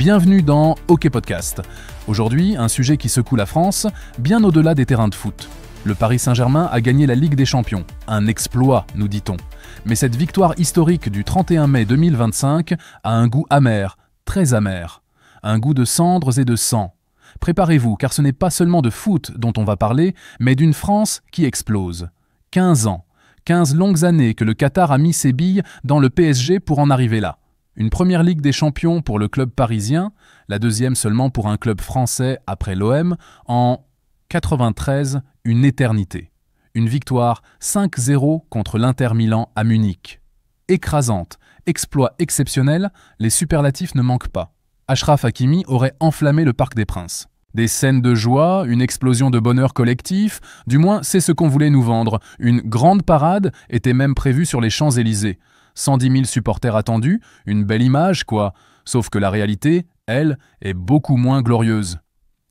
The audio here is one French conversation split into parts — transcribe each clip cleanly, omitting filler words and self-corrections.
Bienvenue dans OK Podcast. Aujourd'hui, un sujet qui secoue la France, bien au-delà des terrains de foot. Le Paris Saint-Germain a gagné la Ligue des Champions. Un exploit, nous dit-on. Mais cette victoire historique du 31 mai 2025 a un goût amer, très amer. Un goût de cendres et de sang. Préparez-vous, car ce n'est pas seulement de foot dont on va parler, mais d'une France qui explose. 15 ans. 15 longues années que le Qatar a mis ses billes dans le PSG pour en arriver là. Une première Ligue des Champions pour le club parisien, la deuxième seulement pour un club français après l'OM, en 93, une éternité. Une victoire 5-0 contre l'Inter Milan à Munich. Écrasante, exploit exceptionnel, les superlatifs ne manquent pas. Achraf Hakimi aurait enflammé le Parc des Princes. Des scènes de joie, une explosion de bonheur collectif, du moins c'est ce qu'on voulait nous vendre. Une grande parade était même prévue sur les Champs-Élysées. 110 000 supporters attendus, une belle image quoi, sauf que la réalité, elle, est beaucoup moins glorieuse.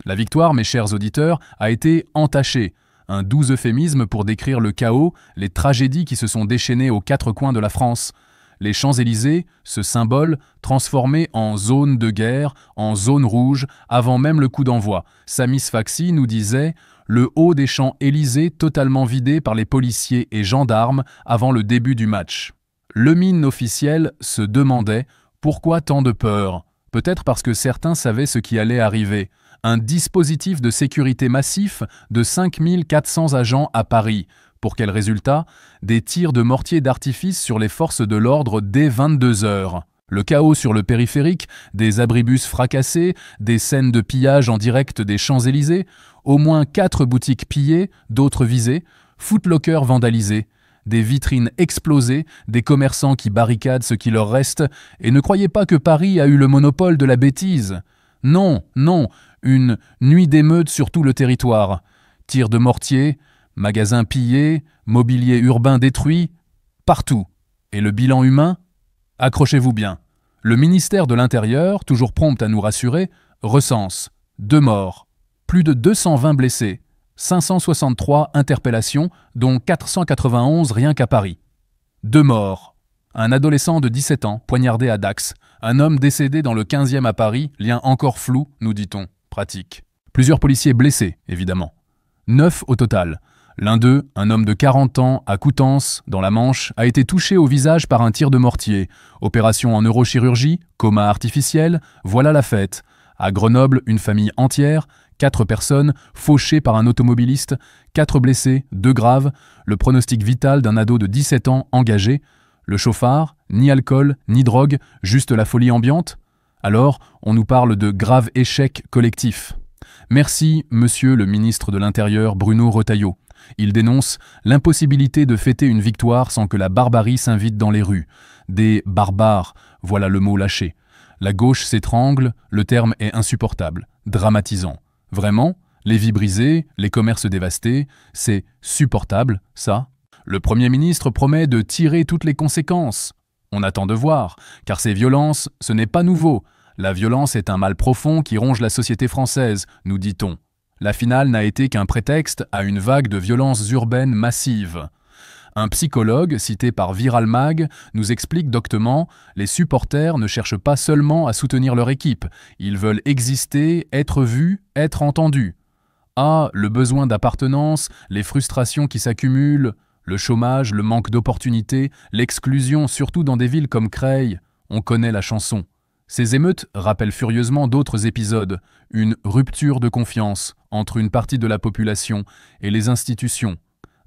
La victoire, mes chers auditeurs, a été entachée. Un doux euphémisme pour décrire le chaos, les tragédies qui se sont déchaînées aux quatre coins de la France. Les Champs-Élysées, ce symbole, transformé en zone de guerre, en zone rouge, avant même le coup d'envoi. Samy Sfaxi nous disait « Le haut des Champs-Élysées totalement vidé par les policiers et gendarmes avant le début du match ». Le mine officiel se demandait pourquoi tant de peur. Peut-être parce que certains savaient ce qui allait arriver. Un dispositif de sécurité massif de 5400 agents à Paris. Pour quel résultat? Des tirs de mortier d'artifice sur les forces de l'ordre dès 22 heures. Le chaos sur le périphérique, des abribus fracassés, des scènes de pillage en direct des Champs-Élysées, au moins 4 boutiques pillées, d'autres visées, Footlocker vandalisé. Des vitrines explosées, des commerçants qui barricadent ce qui leur reste, et ne croyez pas que Paris a eu le monopole de la bêtise. Non, non, une nuit d'émeute sur tout le territoire. Tirs de mortier, magasins pillés, mobilier urbain détruit, partout. Et le bilan humain? Accrochez-vous bien. Le ministère de l'Intérieur, toujours prompt à nous rassurer, recense 2 morts, plus de 220 blessés, 563 interpellations, dont 491 rien qu'à Paris. 2 morts. Un adolescent de 17 ans, poignardé à Dax. Un homme décédé dans le 15e à Paris, lien encore flou, nous dit-on. Pratique. Plusieurs policiers blessés, évidemment. 9 au total. L'un d'eux, un homme de 40 ans, à Coutances, dans la Manche, a été touché au visage par un tir de mortier. Opération en neurochirurgie, coma artificiel, voilà la fête. À Grenoble, une famille entière, 4 personnes, fauchées par un automobiliste, 4 blessés, 2 graves, le pronostic vital d'un ado de 17 ans engagé, le chauffard, ni alcool, ni drogue, juste la folie ambiante. Alors, on nous parle de grave échec collectif. Merci, monsieur le ministre de l'Intérieur Bruno Retailleau. Il dénonce l'impossibilité de fêter une victoire sans que la barbarie s'invite dans les rues. Des barbares, voilà le mot lâché. La gauche s'étrangle, le terme est insupportable, dramatisant. Vraiment, les vies brisées, les commerces dévastés, c'est supportable, ça? Le Premier ministre promet de tirer toutes les conséquences. On attend de voir, car ces violences, ce n'est pas nouveau. La violence est un mal profond qui ronge la société française, nous dit-on. La finale n'a été qu'un prétexte à une vague de violences urbaines massives. Un psychologue, cité par Viral Mag, nous explique doctement « Les supporters ne cherchent pas seulement à soutenir leur équipe, ils veulent exister, être vus, être entendus. Ah, le besoin d'appartenance, les frustrations qui s'accumulent, le chômage, le manque d'opportunités, l'exclusion, surtout dans des villes comme Creil, on connaît la chanson. Ces émeutes rappellent furieusement d'autres épisodes, une rupture de confiance entre une partie de la population et les institutions.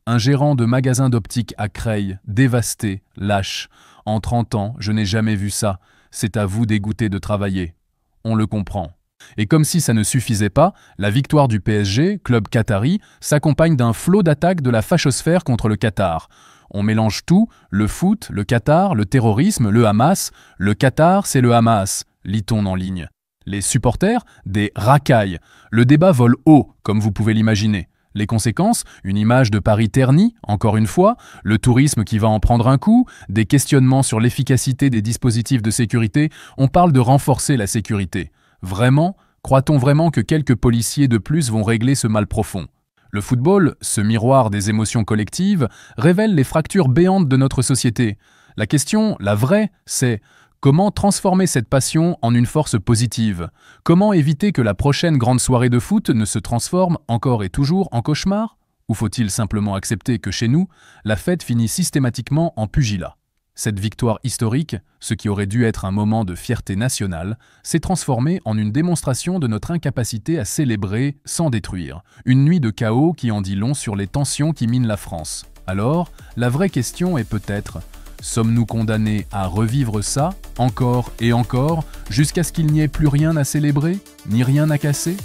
Un gérant de magasin d'optique à Creil, dévasté, lâche. En 30 ans, je n'ai jamais vu ça. C'est à vous dégoûté de travailler. On le comprend. Et comme si ça ne suffisait pas, la victoire du PSG, club qatari, s'accompagne d'un flot d'attaques de la fachosphère contre le Qatar. On mélange tout, le foot, le Qatar, le terrorisme, le Hamas. Le Qatar, c'est le Hamas, lit-on en ligne. Les supporters, des racailles. Le débat vole haut, comme vous pouvez l'imaginer. Les conséquences, une image de Paris ternie, encore une fois, le tourisme qui va en prendre un coup, des questionnements sur l'efficacité des dispositifs de sécurité, on parle de renforcer la sécurité. Vraiment? Croit-on vraiment que quelques policiers de plus vont régler ce mal profond? Le football, ce miroir des émotions collectives, révèle les fractures béantes de notre société. La question, la vraie, c'est Comment transformer cette passion en une force positive? Comment éviter que la prochaine grande soirée de foot ne se transforme encore et toujours en cauchemar? Ou faut-il simplement accepter que chez nous, la fête finit systématiquement en pugilat? Cette victoire historique, ce qui aurait dû être un moment de fierté nationale, s'est transformé en une démonstration de notre incapacité à célébrer sans détruire. Une nuit de chaos qui en dit long sur les tensions qui minent la France. Alors, la vraie question est peut-être: sommes-nous condamnés à revivre ça, encore et encore, jusqu'à ce qu'il n'y ait plus rien à célébrer, ni rien à casser?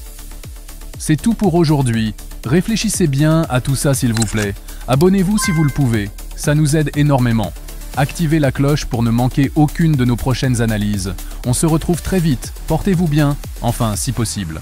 C'est tout pour aujourd'hui. Réfléchissez bien à tout ça s'il vous plaît. Abonnez-vous si vous le pouvez, ça nous aide énormément. Activez la cloche pour ne manquer aucune de nos prochaines analyses. On se retrouve très vite, portez-vous bien, enfin si possible.